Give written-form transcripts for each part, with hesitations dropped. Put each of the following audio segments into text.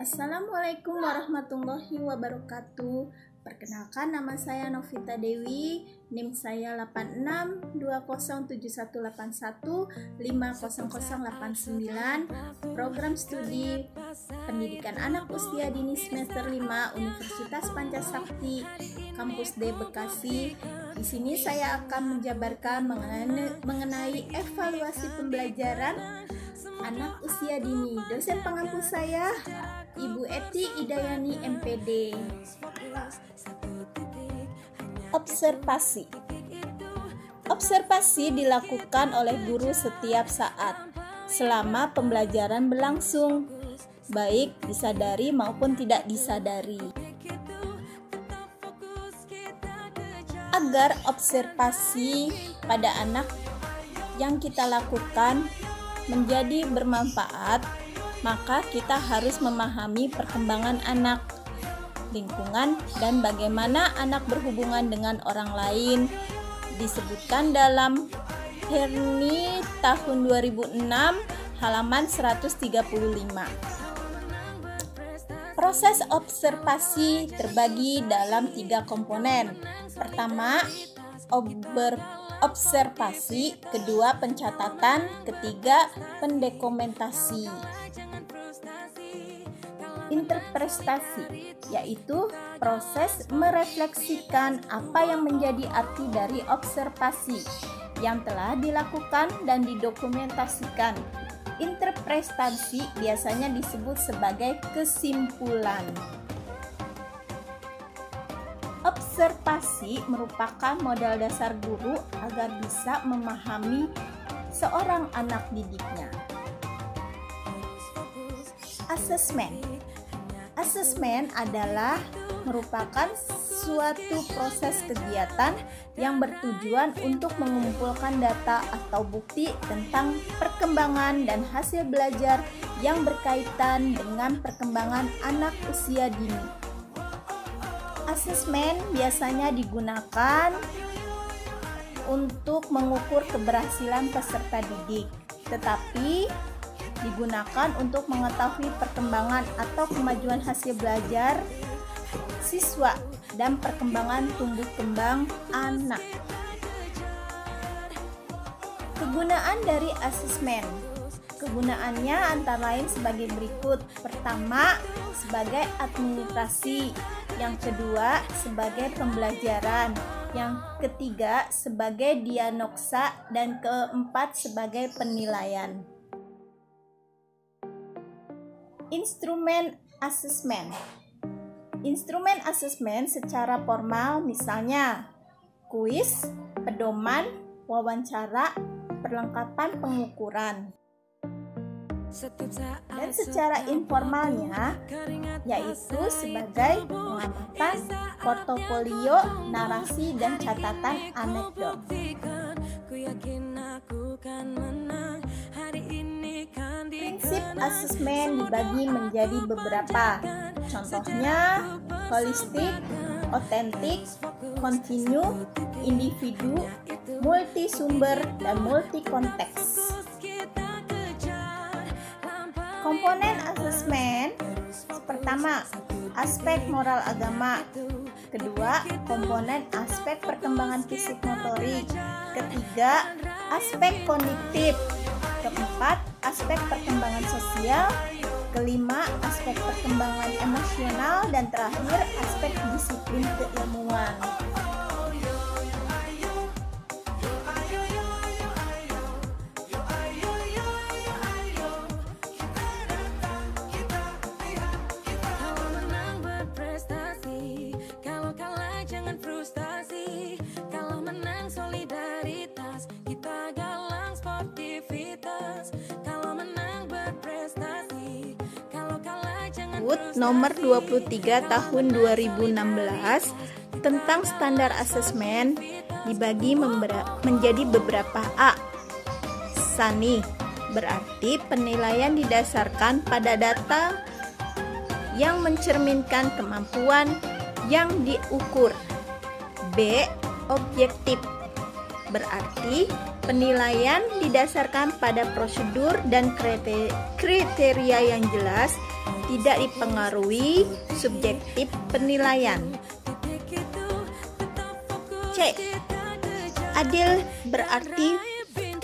Assalamualaikum warahmatullahi wabarakatuh. Perkenalkan, nama saya Novita Dewi, NIM saya 86207181500089, program studi pendidikan anak usia dini semester 5 Universitas Pancasakti, Kampus D Bekasi. Di sini saya akan menjabarkan mengenai evaluasi pembelajaran anak usia dini. Dosen pengampu saya Ibu Eti Idayani MPD. Observasi. Observasi dilakukan oleh guru setiap saat selama pembelajaran berlangsung, baik disadari maupun tidak disadari. Agar observasi pada anak yang kita lakukan menjadi bermanfaat, maka kita harus memahami perkembangan anak, lingkungan, dan bagaimana anak berhubungan dengan orang lain. Disebutkan dalam Herni tahun 2006 halaman 135. Proses observasi terbagi dalam 3 komponen. Pertama, observasi, kedua pencatatan, ketiga pendokumentasi. Interpretasi, yaitu proses merefleksikan apa yang menjadi arti dari observasi yang telah dilakukan dan didokumentasikan. Interpretasi biasanya disebut sebagai kesimpulan. Observasi merupakan modal dasar guru agar bisa memahami seorang anak didiknya. Asesmen. Asesmen adalah merupakan suatu proses kegiatan yang bertujuan untuk mengumpulkan data atau bukti tentang perkembangan dan hasil belajar yang berkaitan dengan perkembangan anak usia dini. Asesmen biasanya digunakan untuk mengukur keberhasilan peserta didik, tetapi digunakan untuk mengetahui perkembangan atau kemajuan hasil belajar siswa dan perkembangan tumbuh kembang anak. Kegunaan dari asesmen. Kegunaannya antara lain sebagai berikut. Pertama, sebagai administrasi. Yang kedua, sebagai pembelajaran. Yang ketiga, sebagai diagnosa. Dan keempat, sebagai penilaian. Instrumen asesmen. Instrumen asesmen secara formal misalnya kuis, pedoman, wawancara, perlengkapan pengukuran. Dan secara informalnya yaitu sebagai pengamatan, portofolio, narasi, dan catatan anekdot. Prinsip asesmen dibagi menjadi beberapa. Contohnya holistik, otentik, kontinu, individu, multisumber, dan multikonteks. Komponen asesmen pertama, aspek moral agama. Kedua, komponen aspek perkembangan fisik motorik. Ketiga, aspek kognitif. Keempat, aspek perkembangan sosial. Kelima, aspek perkembangan emosional. Dan terakhir, aspek disiplin keilmuan. Nomor 23 tahun 2016 tentang standar asesmen dibagi menjadi beberapa A. SANI, berarti penilaian didasarkan pada data yang mencerminkan kemampuan yang diukur. B. Objektif, berarti Penilaian didasarkan pada prosedur dan kriteria yang jelas, tidak dipengaruhi subjektif penilaian. C. Adil berarti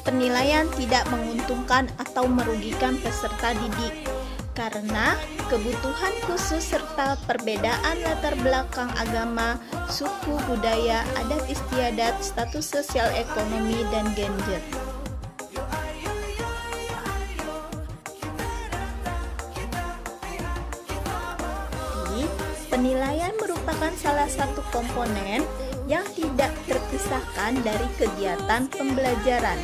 penilaian tidak menguntungkan atau merugikan peserta didik karena kebutuhan khusus serta perbedaan latar belakang agama, suku, budaya, adat istiadat, status sosial ekonomi, dan gender. Penilaian merupakan salah satu komponen yang tidak terpisahkan dari kegiatan pembelajaran.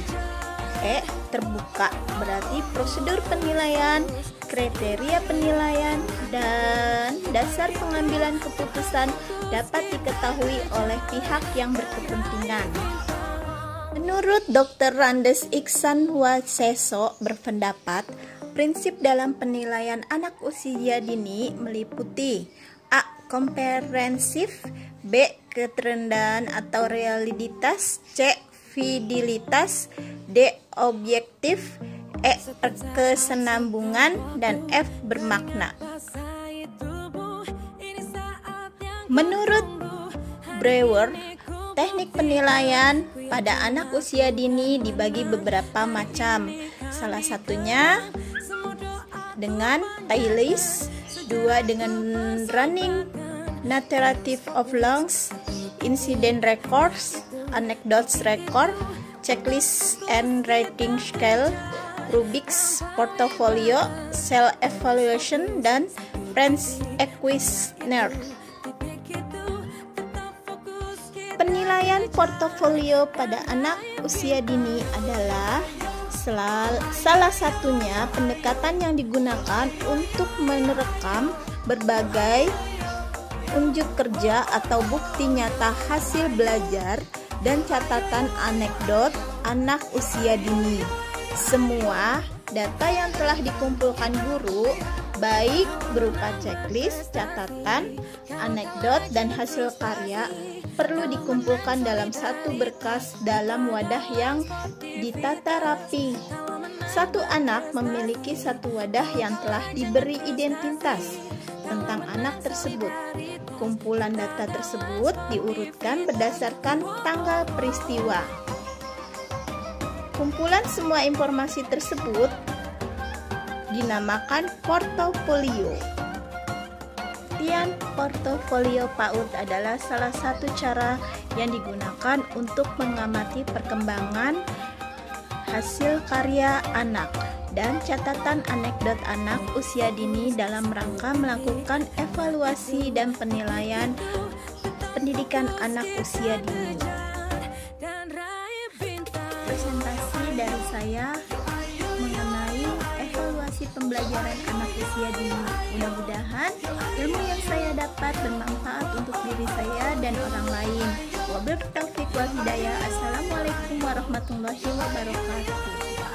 Terbuka berarti prosedur penilaian, kriteria penilaian, dan dasar pengambilan keputusan dapat diketahui oleh pihak yang berkepentingan. Menurut Dr. Randes Iksan Waseso berpendapat, prinsip dalam penilaian anak usia dini meliputi A. Komprehensif, B. Keterendahan atau realitas, C. Fidelitas, D. Objektif, E. Kesenambungan, dan F. Bermakna. Menurut Brewer, teknik penilaian pada anak usia dini dibagi beberapa macam. Salah satunya dengan Taylor, 2 dengan running narrative of longs, incident records, anecdotes record, checklist and rating scale, Rubik's portfolio, self evaluation, dan French questionnaire. Penilaian portofolio pada anak usia dini adalah salah satunya pendekatan yang digunakan untuk merekam berbagai unjuk kerja atau bukti nyata hasil belajar dan catatan anekdot anak usia dini. Semua data yang telah dikumpulkan guru, baik berupa checklist, catatan, anekdot, dan hasil karya, perlu dikumpulkan dalam satu berkas dalam wadah yang ditata rapi. Satu anak memiliki satu wadah yang telah diberi identitas tentang anak tersebut. Kumpulan data tersebut diurutkan berdasarkan tanggal peristiwa. Kumpulan semua informasi tersebut dinamakan portofolio. Penelitian portofolio PAUD adalah salah satu cara yang digunakan untuk mengamati perkembangan hasil karya anak dan catatan anekdot anak usia dini dalam rangka melakukan evaluasi dan penilaian pendidikan anak usia dini. Presentasi dari saya mengenai evaluasi pembelajaran anak usia dini. Mudah-mudahan ilmu yang saya dapat bermanfaat untuk diri saya dan orang lain. Wabillahi taufiq wal hidayah. Assalamualaikum warahmatullahi wabarakatuh.